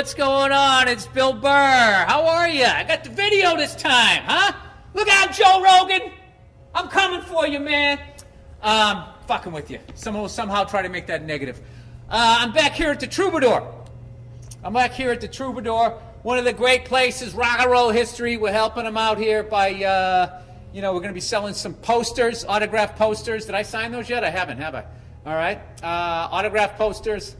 what's going on? It's Bill Burr. How are you? I got the video this time, huh? Look out, Joe Rogan. I'm coming for you, man. Fucking with you. Someone will somehow try to make that negative. I'm back here at the Troubadour. One of the great places, rock and roll history. We're helping them out here by, we're going to be selling some posters, autographed posters. Did I sign those yet? I haven't, have I? All right. Autographed posters.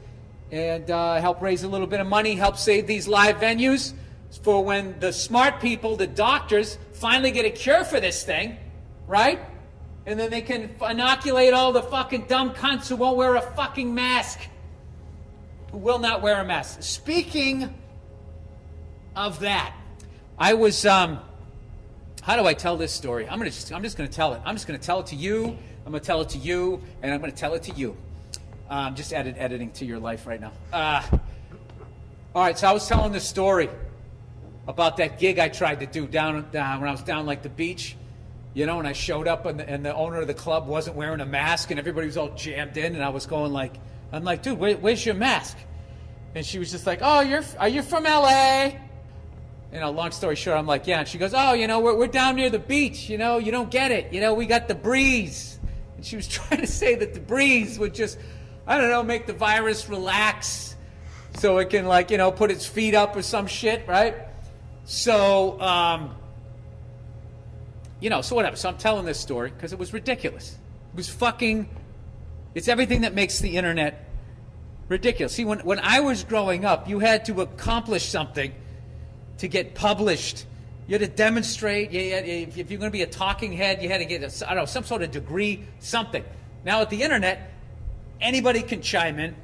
And help raise a little bit of money, help save these live venues for when the smart people, the doctors, finally get a cure for this thing, right? And then they can inoculate all the fucking dumb cunts who won't wear a fucking mask, who will not wear a mask. Speaking of that, I was, how do I tell this story? I'm just going to tell it. I'm just going to tell it to you, I'm going to tell it to you, and I'm going to tell it to you. Just editing to your life right now. All right, so I was telling this story about that gig I tried to do down when I was down like the beach, and I showed up and the owner of the club wasn't wearing a mask and everybody was all jammed in, and I was going like, I'm like, dude, where's your mask? And she was just like, oh, are you from L.A.? Long story short, I'm like, yeah. And she goes, oh, we're down near the beach, you don't get it. We got the breeze. And she was trying to say that the breeze would just, I don't know, make the virus relax so it can, put its feet up or some shit, right? So, so whatever. So I'm telling this story because it was ridiculous. It was it's everything that makes the internet ridiculous. See, when I was growing up, you had to accomplish something to get published. You had to demonstrate. If you're going to be a talking head, you had to get, some sort of degree, something. Now at the internet, anybody can chime in,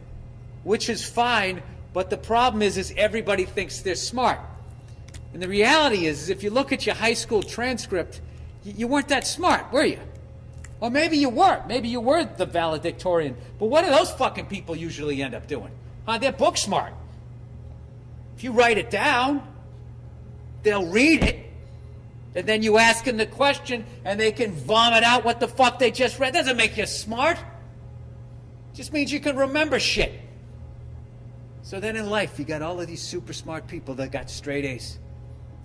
which is fine, but the problem is everybody thinks they're smart. And the reality is if you look at your high school transcript, you weren't that smart, were you? Or maybe you were. Maybe you were the valedictorian. But what do those fucking people usually end up doing? They're book smart. If you write it down, they'll read it, and then you ask them the question, and they can vomit out what the fuck they just read. That doesn't make you smart. Just means you can remember shit. So then in life, you got all of these super smart people that got straight A's.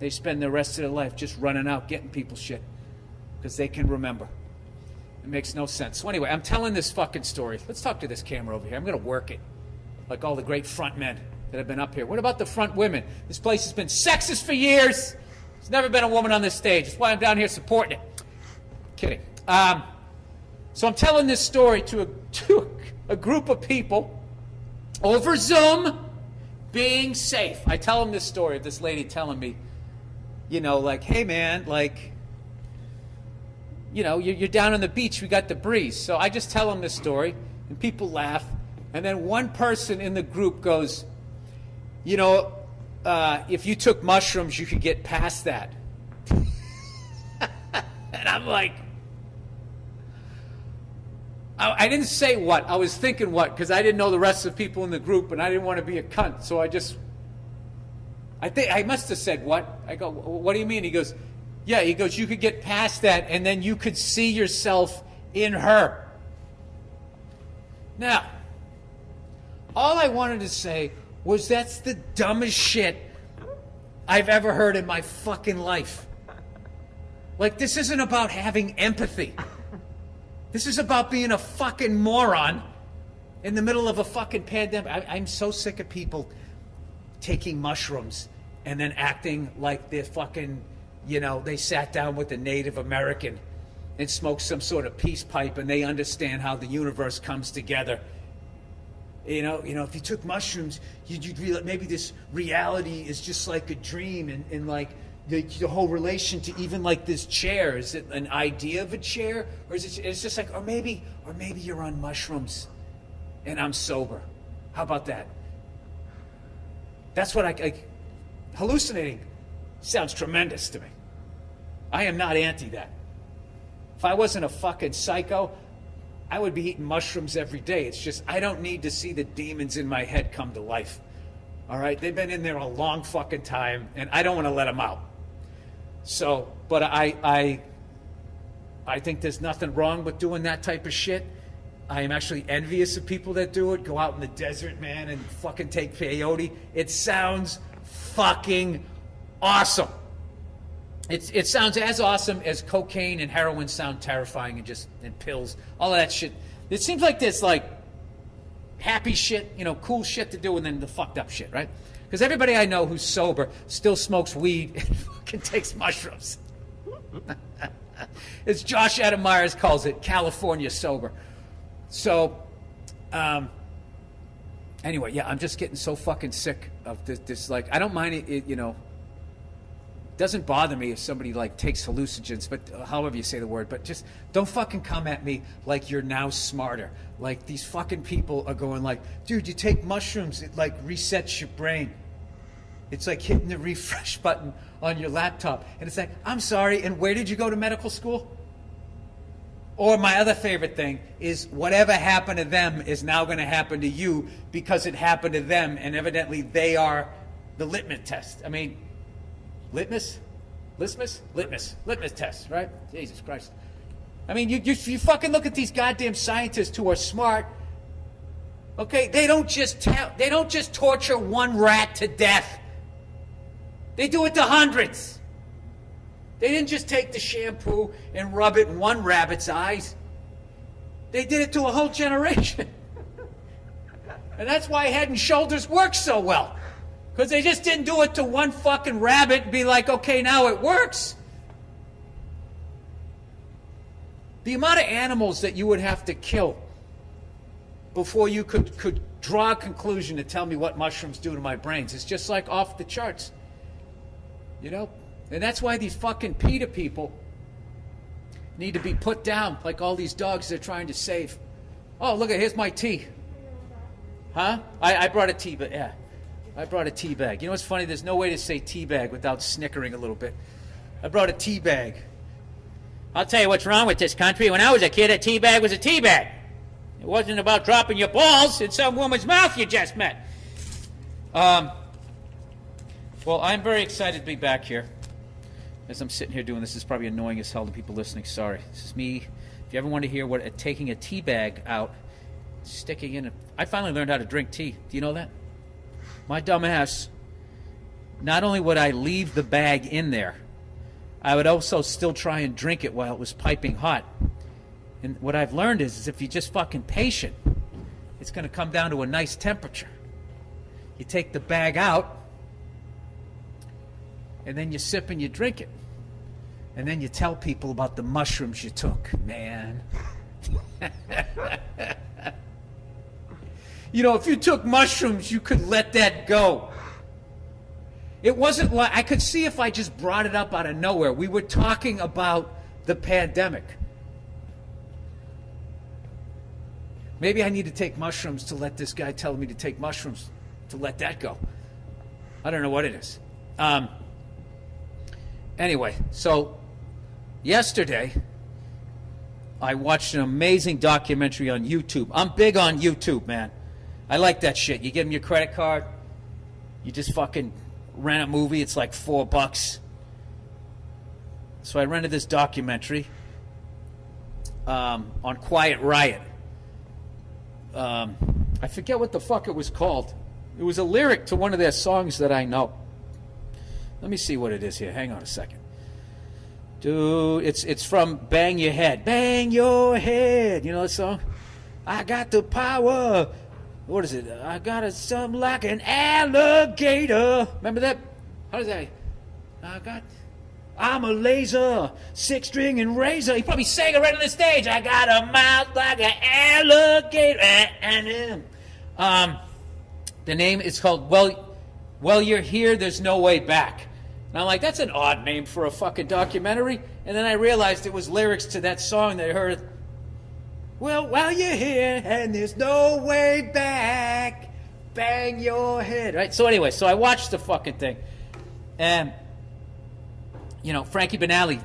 They spend the rest of their life just running out, getting people shit, because they can remember. It makes no sense. So anyway, I'm telling this fucking story. Let's talk to this camera over here. I'm going to work it, like all the great front men that have been up here. What about the front women? This place has been sexist for years. There's never been a woman on this stage. That's why I'm down here supporting it. Kidding. So I'm telling this story to a group of people over Zoom, being safe. I tell them this story of this lady telling me, hey man, you're down on the beach, we got the breeze. So I just tell them this story, and people laugh, and then one person in the group goes, if you took mushrooms, you could get past that. And I'm like, I didn't say what. I was thinking what, because I didn't know the rest of the people in the group, and I didn't want to be a cunt. So I think I must have said what. I go, what do you mean? He goes, yeah. He goes, you could get past that, and then you could see yourself in her. Now, all I wanted to say was that's the dumbest shit I've ever heard in my fucking life. This isn't about having empathy. This is about being a fucking moron in the middle of a fucking pandemic. I'm so sick of people taking mushrooms and then acting like they're fucking, they sat down with a Native American and smoked some sort of peace pipe and they understand how the universe comes together. If you took mushrooms, you'd realize maybe this reality is just like a dream, and like the whole relation to even like this chair. Is it an idea of a chair, or is it's just like, or maybe you're on mushrooms, and I'm sober. How about that? That's what hallucinating sounds tremendous to me. I am not anti that. If I wasn't a fucking psycho, I would be eating mushrooms every day. It's just I don't need to see the demons in my head come to life. All right? They've been in there a long fucking time, and I don't want to let them out. So, but I think there's nothing wrong with doing that type of shit. I am actually envious of people that do it. Go out in the desert, man, and fucking take peyote. It sounds fucking awesome. It sounds as awesome as cocaine and heroin sound terrifying, and pills, all of that shit. It seems like there's like happy shit, cool shit to do, and then the fucked up shit, right? Because everybody I know who's sober still smokes weed and fucking takes mushrooms. As Josh Adam Myers calls it, California sober. So, anyway, yeah, I'm just getting so fucking sick of this like, I don't mind it, doesn't bother me if somebody like takes hallucinogens, but however you say the word, but just don't fucking come at me like you're now smarter. Like these fucking people are going like, dude, you take mushrooms, it like resets your brain. It's like hitting the refresh button on your laptop. And it's like, I'm sorry, and where did you go to medical school? Or my other favorite thing is whatever happened to them is now going to happen to you because it happened to them, and evidently they are the litmus test. I mean, litmus test, right? Jesus Christ. I mean, you fucking look at these goddamn scientists who are smart. Okay, they don't just torture one rat to death. They do it to hundreds. They didn't just take the shampoo and rub it in one rabbit's eyes. They did it to a whole generation. And that's why Head and Shoulders works so well. Because they just didn't do it to one fucking rabbit and be like, okay, now it works. The amount of animals that you would have to kill before you could draw a conclusion to tell me what mushrooms do to my brains is just like off the charts. And that's why these fucking PETA people need to be put down like all these dogs they're trying to save. Oh, look, here's my tea. Huh? I brought a tea bag. Yeah, I brought a tea bag. You know what's funny? There's no way to say tea bag without snickering a little bit. I brought a tea bag. I'll tell you what's wrong with this country. When I was a kid, a tea bag was a tea bag. It wasn't about dropping your balls in some woman's mouth you just met. Well, I'm very excited to be back here. As I'm sitting here doing this, is probably annoying as hell to people listening. Sorry. This is me. If you ever want to hear what taking a tea bag out, sticking in it. I finally learned how to drink tea. Do you know that? My dumb ass, not only would I leave the bag in there, I would also still try and drink it while it was piping hot. And what I've learned is if you're just fucking patient, it's going to come down to a nice temperature. You take the bag out, and then you sip and you drink it. And then you tell people about the mushrooms you took, man. If you took mushrooms, you could let that go. It wasn't like, I could see if I just brought it up out of nowhere. We were talking about the pandemic. Maybe I need to take mushrooms to let this guy tell me to take mushrooms to let that go. I don't know what it is. Anyway, so yesterday I watched an amazing documentary on YouTube. I'm big on YouTube, man. I like that shit. You give them your credit card, you just fucking rent a movie. It's like $4. So I rented this documentary on Quiet Riot. I forget what the fuck it was called. It was a lyric to one of their songs that I know. Let me see what it is here. Hang on a second. Dude, it's from Bang Your Head. Bang your head. You know that song? I got the power. What is it? I got something like an alligator. Remember that? How does that? I'm a laser, six-string and razor. He probably sang it right on the stage. I got a mouth like an alligator. The name is called Well, You're Here, There's No Way Back. And I'm like, that's an odd name for a fucking documentary. And then I realized it was lyrics to that song that I heard. Well, while you're here and there's no way back, bang your head. Right? So anyway, so I watched the fucking thing. And, Frankie Banali,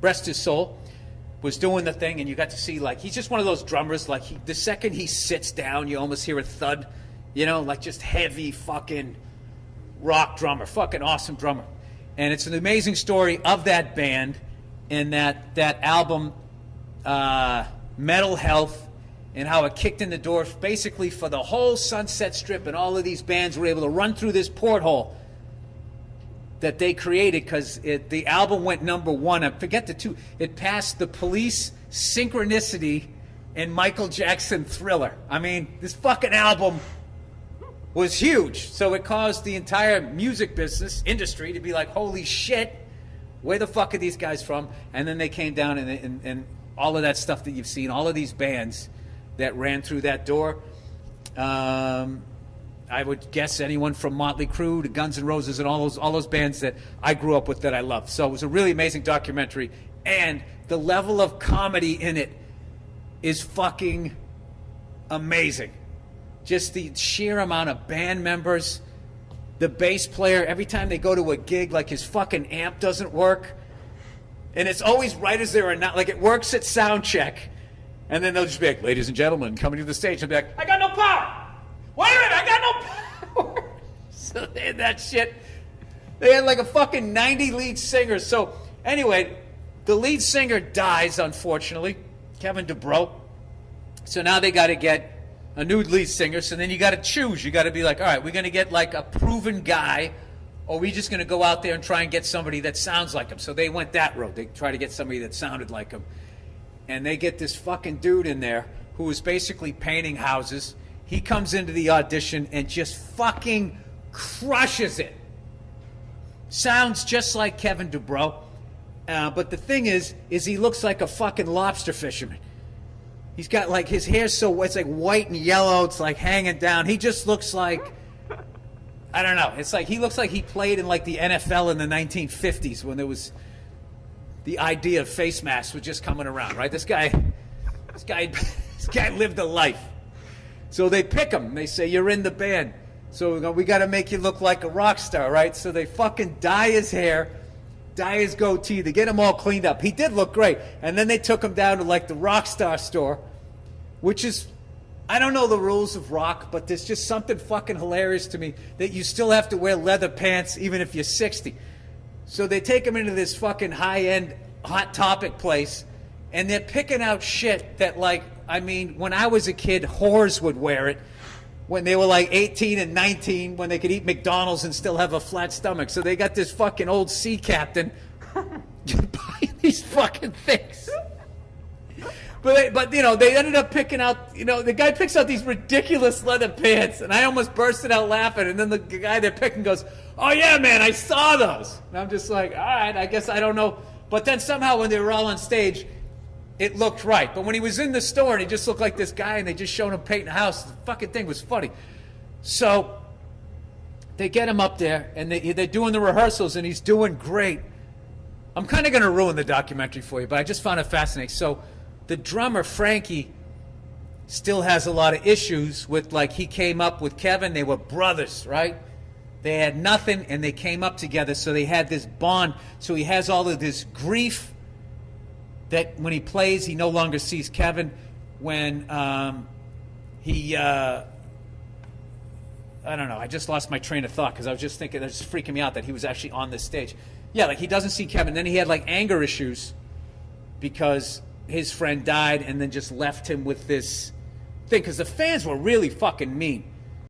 rest his soul, was doing the thing, and you got to see, like, he's just one of those drummers, like, the second he sits down, you almost hear a thud, like just heavy fucking rock drummer, fucking awesome drummer. And it's an amazing story of that band and that album, Metal Health, and how it kicked in the door basically for the whole Sunset Strip, and all of these bands were able to run through this porthole that they created because the album went #1. I forget the two. It passed The Police, Synchronicity, and Michael Jackson Thriller. I mean, this fucking album was huge. So it caused the entire music business industry to be like, holy shit, where the fuck are these guys from? And then they came down and all of that stuff that you've seen, all of these bands that ran through that door. I would guess anyone from Motley Crue to Guns N' Roses and all those bands that I grew up with that I loved. So it was a really amazing documentary, and the level of comedy in it is fucking amazing. Just the sheer amount of band members, the bass player, every time they go to a gig, like his fucking amp doesn't work, and it's always right as they're not, like it works at sound check, and then they'll just be like, ladies and gentlemen, coming to the stage, and be like, I got no power. Wait a minute, I got no power. So they had that shit. They had like a fucking 90 lead singers. So anyway, the lead singer dies, unfortunately, Kevin DuBrow. So now they got to get a new lead singer. So then you got to choose. You got to be like, all right, we're going to get like a proven guy, or we're just going to go out there and try and get somebody that sounds like him. So they went that road. They tried to get somebody that sounded like him. And they get this fucking dude in there who is basically painting houses. He comes into the audition and just fucking crushes it. Sounds just like Kevin DuBrow. But the thing is he looks like a fucking lobster fisherman. He's got like his hair's so it's like white and yellow. It's like hanging down. He just looks like, I don't know. It's like he looks like he played in like the NFL in the 1950s when there was the idea of face masks was just coming around, right? This guy lived a life. So they pick him. They say, you're in the band. So we got to make you look like a rock star, right? So they fucking dye his hair, dye his goatee. They get him all cleaned up. He did look great. And then they took him down to like the rock star store, which is, I don't know the rules of rock, but there's just something fucking hilarious to me that you still have to wear leather pants even if you're 60. So they take him into this fucking high-end Hot Topic place, and they're picking out shit that, like, I mean, when I was a kid, whores would wear it when they were like 18 and 19, when they could eat McDonald's and still have a flat stomach. So they got this fucking old sea captain buying these fucking things. But you know, they ended up picking out, you know, the guy picks out these ridiculous leather pants, and I almost bursted out laughing. And then the guy they're picking goes, oh yeah, man, I saw those. And I'm just like, all right, I guess I don't know. But then somehow when they were all on stage, it looked right. But when he was in the store and he just looked like this guy and they just showed him painting a house, the fucking thing was funny. So they get him up there and they're doing the rehearsals and he's doing great. I'm kind of going to ruin the documentary for you, but I just found it fascinating. So the drummer, Frankie, still has a lot of issues with, like, he came up with Kevin. They were brothers, right? They had nothing and they came up together. So they had this bond. So he has all of this grief that when he plays, he no longer sees Kevin. When I don't know, I just lost my train of thought because I was just thinking, that's just freaking me out that he was actually on this stage. Yeah, like he doesn't see Kevin. Then he had like anger issues because his friend died and then just left him with this thing because the fans were really fucking mean.